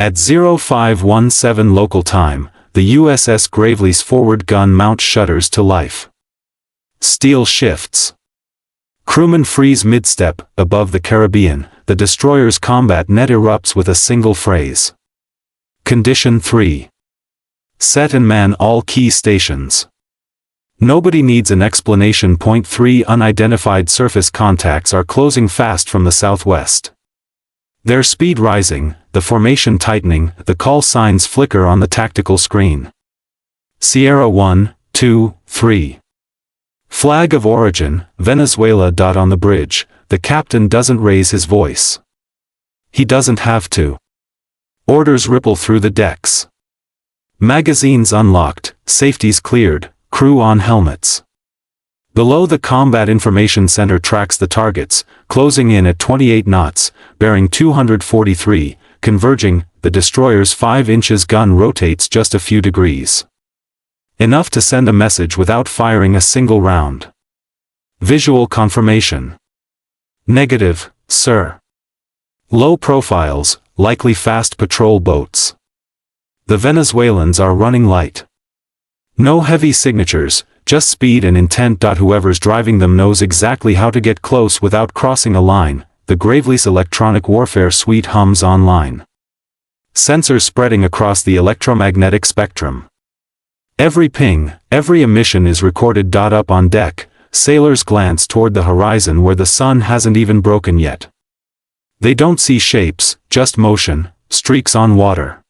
At 0517 local time, the USS Gravely's forward gun mount shudders to life. Steel shifts. Crewmen freeze mid-step. Above the Caribbean, the destroyer's combat net erupts with a single phrase. Condition 3. Set and man all key stations. Nobody needs an explanation. Point 3. Unidentified surface contacts are closing fast from the southwest. Their speed rising, the formation tightening, the call signs flicker on the tactical screen. Sierra 1, 2, 3. Flag of origin, Venezuela. On the bridge, the captain doesn't raise his voice. He doesn't have to. Orders ripple through the decks. Magazines unlocked, safeties cleared, crew on helmets. Below, the Combat Information Center tracks the targets, closing in at 28 knots, bearing 243, converging. The destroyer's 5 inches gun rotates just a few degrees. Enough to send a message without firing a single round. Visual confirmation. Negative, sir. Low profiles, likely fast patrol boats. The Venezuelans are running light. No heavy signatures, just speed and intent. Whoever's driving them knows exactly how to get close without crossing a line. The Gravely's electronic warfare suite hums online. Sensors spreading across the electromagnetic spectrum. Every ping, every emission is recorded. Up on deck, sailors glance toward the horizon where the sun hasn't even broken yet. They don't see shapes, just motion, streaks on water.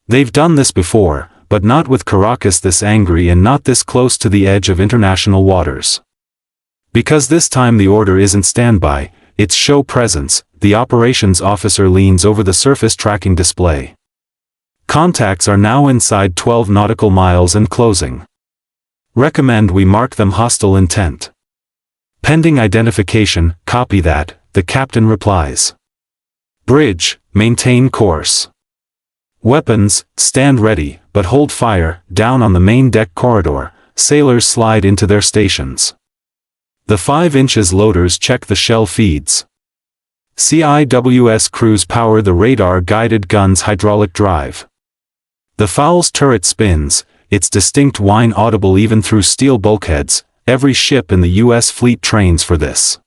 They've done this before, but not with Caracas this angry and not this close to the edge of international waters. Because this time the order isn't standby, it's show presence. The operations officer leans over the surface tracking display. Contacts are now inside 12 nautical miles and closing. Recommend we mark them hostile intent. Pending identification. Copy that, the captain replies. Bridge, maintain course. Weapons, stand ready, but hold fire. Down on the main deck corridor, sailors slide into their stations. The 5 inches loaders check the shell feeds. CIWS crews power the radar-guided gun's hydraulic drive. The Fowl's turret spins, its distinct whine audible even through steel bulkheads. Every ship in the U.S. fleet trains for this.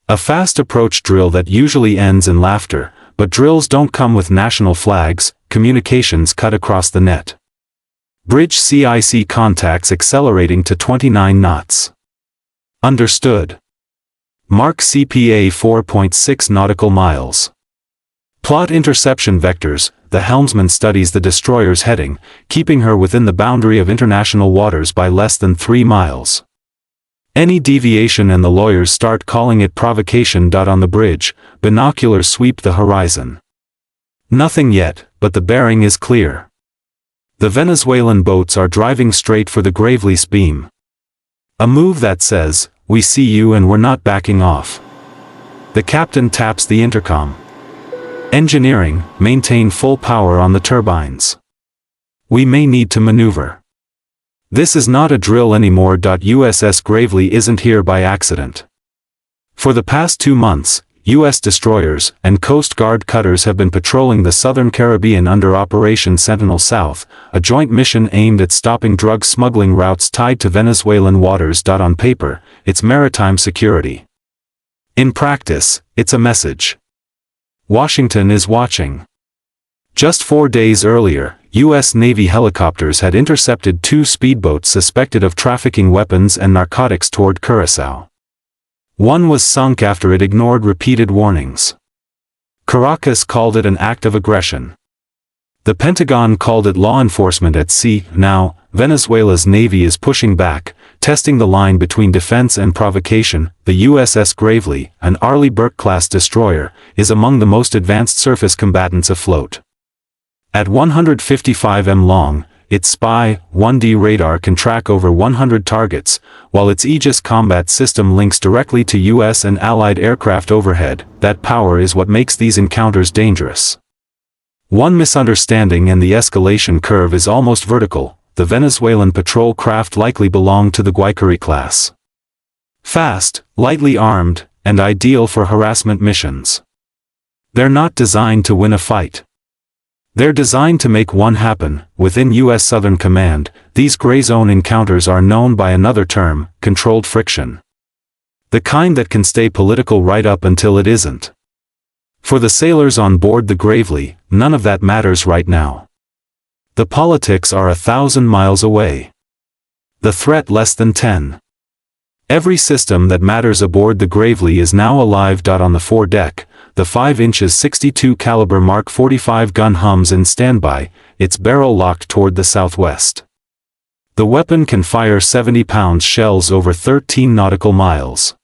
A fast approach drill that usually ends in laughter, but drills don't come with national flags. Communications cut across the net. Bridge CIC contacts accelerating to 29 knots. Understood. Mark CPA 4.6 nautical miles. Plot interception vectors. The helmsman studies the destroyer's heading, keeping her within the boundary of international waters by less than 3 miles. Any deviation and the lawyers start calling it provocation. On the bridge, binoculars sweep the horizon. Nothing yet, but the bearing is clear. The Venezuelan boats are driving straight for the Gravely's beam. A move that says, "We see you and we're not backing off." The captain taps the intercom. Engineering, maintain full power on the turbines. We may need to maneuver. This is not a drill anymore. USS Gravely isn't here by accident. For the past 2 months, U.S. destroyers and Coast Guard cutters have been patrolling the southern Caribbean under Operation Sentinel South, a joint mission aimed at stopping drug smuggling routes tied to Venezuelan waters. On paper, it's maritime security. In practice, it's a message. Washington is watching. Just 4 days earlier, U.S. Navy helicopters had intercepted 2 speedboats suspected of trafficking weapons and narcotics toward Curaçao. One was sunk after it ignored repeated warnings. Caracas called it an act of aggression. The Pentagon called it law enforcement at sea. Now, Venezuela's Navy is pushing back, testing the line between defense and provocation. The USS Gravely, an Arleigh Burke-class destroyer, is among the most advanced surface combatants afloat. At 155 m long, its SPY 1D radar can track over 100 targets, while its Aegis combat system links directly to U.S. and Allied aircraft overhead. That power is what makes these encounters dangerous. One misunderstanding and the escalation curve is almost vertical. The Venezuelan patrol craft likely belonged to the Guaycurí class. Fast, lightly armed, and ideal for harassment missions. They're not designed to win a fight. They're designed to make one happen. Within U.S. Southern Command, these gray zone encounters are known by another term, controlled friction. The kind that can stay political right up until it isn't. For the sailors on board the Gravely, none of that matters right now. The politics are 1,000 miles away. The threat less than 10. Every system that matters aboard the Gravely is now alive. On the foredeck, the 5" 62 caliber Mark 45 gun hums in standby, its barrel locked toward the southwest. The weapon can fire 70-pound shells over 13 nautical miles.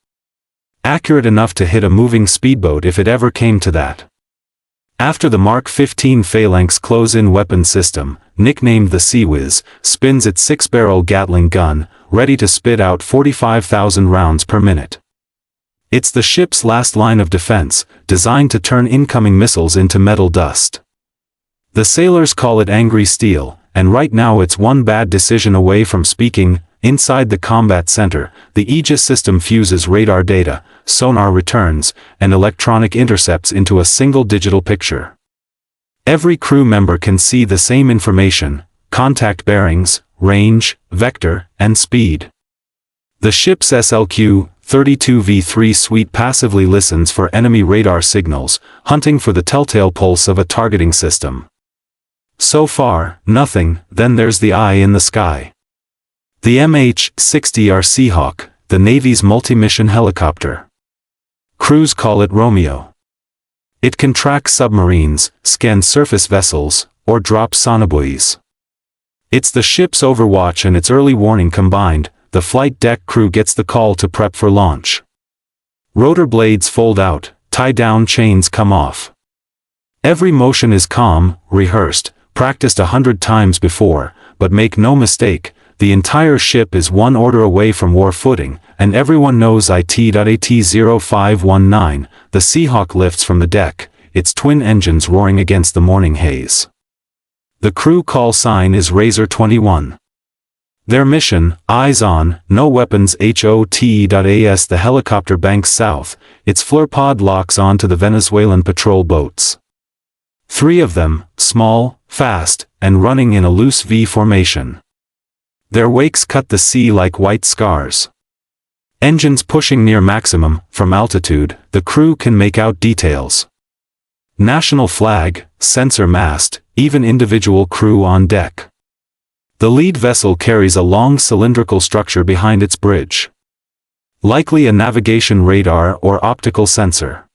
Accurate enough to hit a moving speedboat if it ever came to that. After the Mark 15 Phalanx close-in weapon system, nicknamed the Sea Whiz, spins its 6-barrel Gatling gun, ready to spit out 45,000 rounds per minute. It's the ship's last line of defense, designed to turn incoming missiles into metal dust. The sailors call it angry steel, and right now it's one bad decision away from speaking. Inside the combat center, the Aegis system fuses radar data, sonar returns, and electronic intercepts into a single digital picture. Every crew member can see the same information: contact bearings, range, vector, and speed. The ship's SLQ-32V3 suite passively listens for enemy radar signals, hunting for the telltale pulse of a targeting system. So far, nothing. Then there's the eye in the sky. The MH-60R Seahawk, the Navy's multi-mission helicopter. Crews call it Romeo. It can track submarines, scan surface vessels, or drop sonobuoys. It's the ship's overwatch and its early warning combined. The flight deck crew gets the call to prep for launch. Rotor blades fold out, tie-down chains come off. Every motion is calm, rehearsed, practiced 100 times before, but make no mistake, the entire ship is one order away from war footing, and everyone knows IT.AT-0519, the Seahawk lifts from the deck, its twin engines roaring against the morning haze. The crew call sign is Razor 21. Their mission, eyes on, no weapons. HOTE.AS. The helicopter banks south, its FLIR locks onto the Venezuelan patrol boats. 3 of them, small, fast, and running in a loose V formation. Their wakes cut the sea like white scars. Engines pushing near maximum. From altitude, the crew can make out details. National flag, sensor mast, even individual crew on deck. The lead vessel carries a long cylindrical structure behind its bridge. Likely a navigation radar or optical sensor.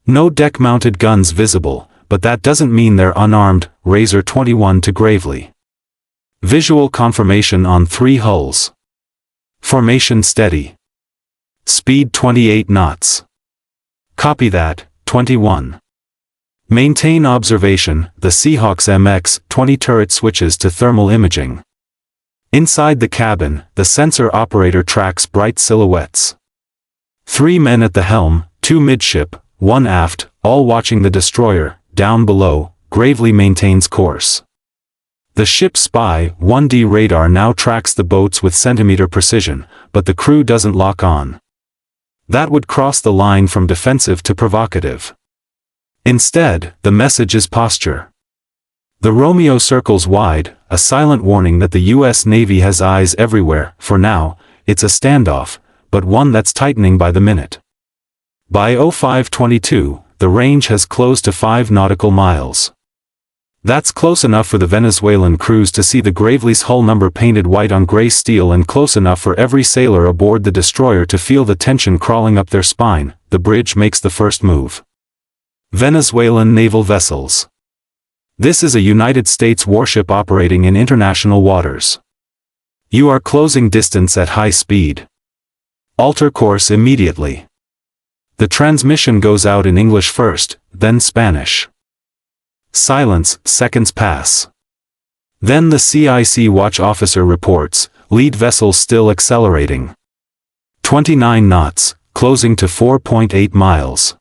No deck-mounted guns visible, but that doesn't mean they're unarmed. Razor 21 to Gravely. Visual confirmation on 3 hulls. Formation steady. Speed 28 knots. Copy that, 21. Maintain observation. The Seahawk's MX-20 turret switches to thermal imaging. Inside the cabin, the sensor operator tracks bright silhouettes. 3 men at the helm, 2 midship, 1 aft, all watching the destroyer. Down below, Gravely maintains course. The ship's spy, 1D radar now tracks the boats with centimeter precision, but the crew doesn't lock on. That would cross the line from defensive to provocative. Instead, the message is posture. The Romeo circles wide, a silent warning that the U.S. Navy has eyes everywhere. For now, it's a standoff, but one that's tightening by the minute. By 0522, the range has closed to 5 nautical miles. That's close enough for the Venezuelan crews to see the Gravely's hull number painted white on gray steel, and close enough for every sailor aboard the destroyer to feel the tension crawling up their spine. The bridge makes the first move. Venezuelan naval vessels. This is a United States warship operating in international waters. You are closing distance at high speed. Alter course immediately. The transmission goes out in English first, then Spanish. Silence. Seconds pass. Then the CIC watch officer reports, lead vessel still accelerating. 29 knots, closing to 4.8 miles.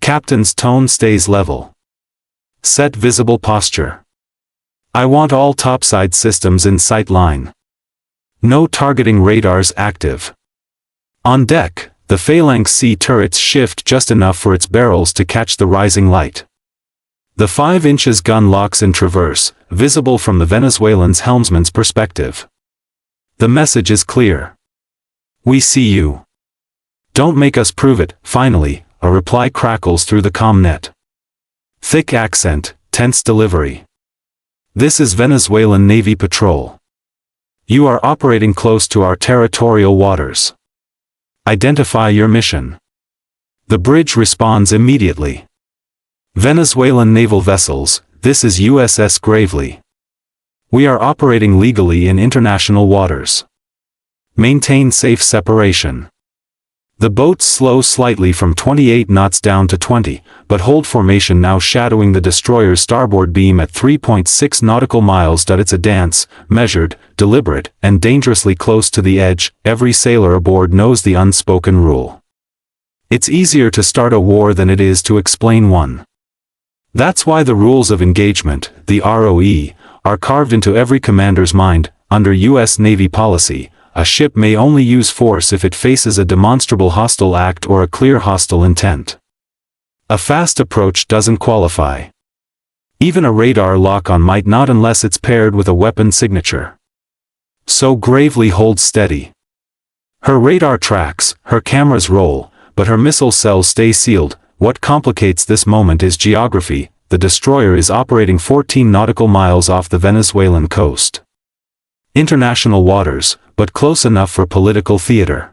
Captain's tone stays level. Set visible posture. I want all topside systems in sight line. No targeting radars active. On deck, the Phalanx C turrets shift just enough for its barrels to catch the rising light. The 5 inches gun locks in traverse, visible from the Venezuelan's helmsman's perspective. The message is clear. We see you. Don't make us prove it. Finally, a reply crackles through the comm-net. Thick accent, tense delivery. This is Venezuelan Navy patrol. You are operating close to our territorial waters. Identify your mission. The bridge responds immediately. Venezuelan naval vessels, this is USS Gravely. We are operating legally in international waters. Maintain safe separation. The boats slow slightly from 28 knots down to 20, but hold formation now, shadowing the destroyer's starboard beam at 3.6 nautical miles. It's a dance, measured, deliberate, and dangerously close to the edge. Every sailor aboard knows the unspoken rule. It's easier to start a war than it is to explain one. That's why the rules of engagement, the ROE, are carved into every commander's mind. Under U.S. Navy policy, a ship may only use force if it faces a demonstrable hostile act or a clear hostile intent. A fast approach doesn't qualify. Even a radar lock-on might not unless it's paired with a weapon signature. So Gravely holds steady. Her radar tracks, her cameras roll, but her missile cells stay sealed. What complicates this moment is geography. The destroyer is operating 14 nautical miles off the Venezuelan coast. International waters, but close enough for political theater.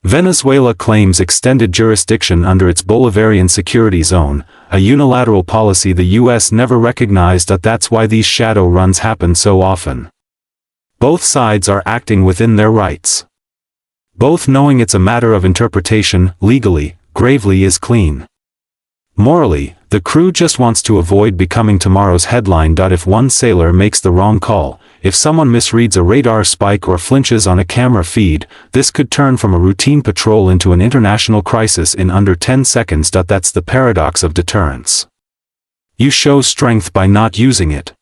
Venezuela claims extended jurisdiction under its Bolivarian security zone, a unilateral policy the U.S. never recognized. That's why these shadow runs happen so often. Both sides are acting within their rights. Both knowing it's a matter of interpretation. Legally, Gravely is clean. Morally, the crew just wants to avoid becoming tomorrow's headline. If one sailor makes the wrong call, if someone misreads a radar spike or flinches on a camera feed, this could turn from a routine patrol into an international crisis in under 10 seconds. That's the paradox of deterrence. You show strength by not using it.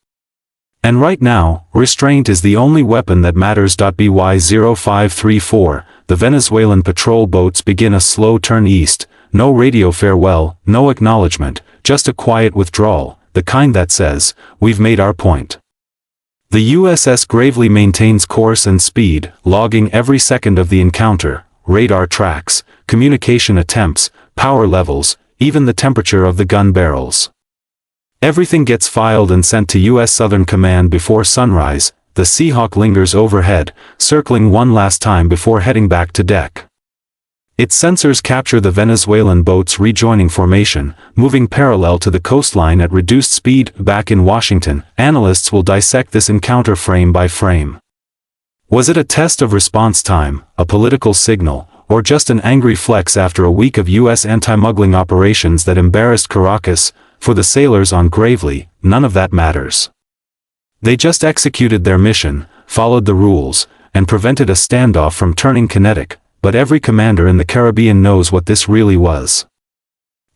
And right now, restraint is the only weapon that matters. BY-0534, the Venezuelan patrol boats begin a slow turn east. No radio farewell, no acknowledgement, just a quiet withdrawal, the kind that says, we've made our point. The USS Gravely maintains course and speed, logging every second of the encounter, radar tracks, communication attempts, power levels, even the temperature of the gun barrels. Everything gets filed and sent to U.S. Southern Command before sunrise. The Seahawk lingers overhead, circling one last time before heading back to deck. Its sensors capture the Venezuelan boats rejoining formation, moving parallel to the coastline at reduced speed. Back in Washington, analysts will dissect this encounter frame by frame. Was it a test of response time, a political signal, or just an angry flex after a week of U.S. anti-smuggling operations that embarrassed Caracas? For the sailors on Gravely, none of that matters. They just executed their mission, followed the rules, and prevented a standoff from turning kinetic. But every commander in the Caribbean knows what this really was.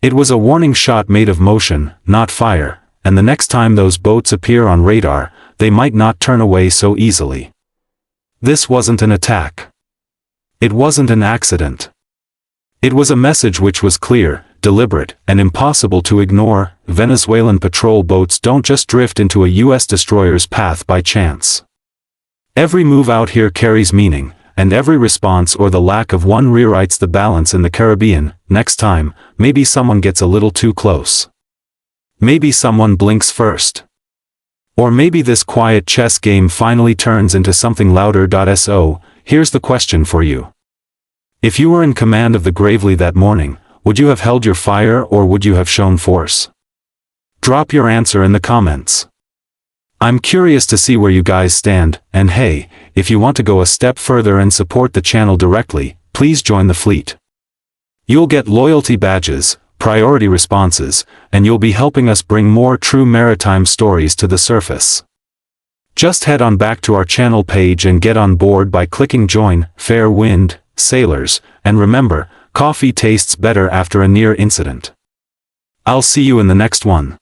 It was a warning shot made of motion, not fire, and the next time those boats appear on radar, they might not turn away so easily. This wasn't an attack. It wasn't an accident. It was a message which was clear, deliberate, and impossible to ignore. Venezuelan patrol boats don't just drift into a U.S. destroyer's path by chance. Every move out here carries meaning, and every response or the lack of one rewrites the balance in the Caribbean. Next time, maybe someone gets a little too close. Maybe someone blinks first. Or maybe this quiet chess game finally turns into something louder. So, here's the question for you. If you were in command of the Gravely that morning, would you have held your fire or would you have shown force? Drop your answer in the comments. I'm curious to see where you guys stand, and hey, if you want to go a step further and support the channel directly, please join the fleet. You'll get loyalty badges, priority responses, and you'll be helping us bring more true maritime stories to the surface. Just head on back to our channel page and get on board by clicking join. Fair wind, sailors, and remember, coffee tastes better after a near incident. I'll see you in the next one.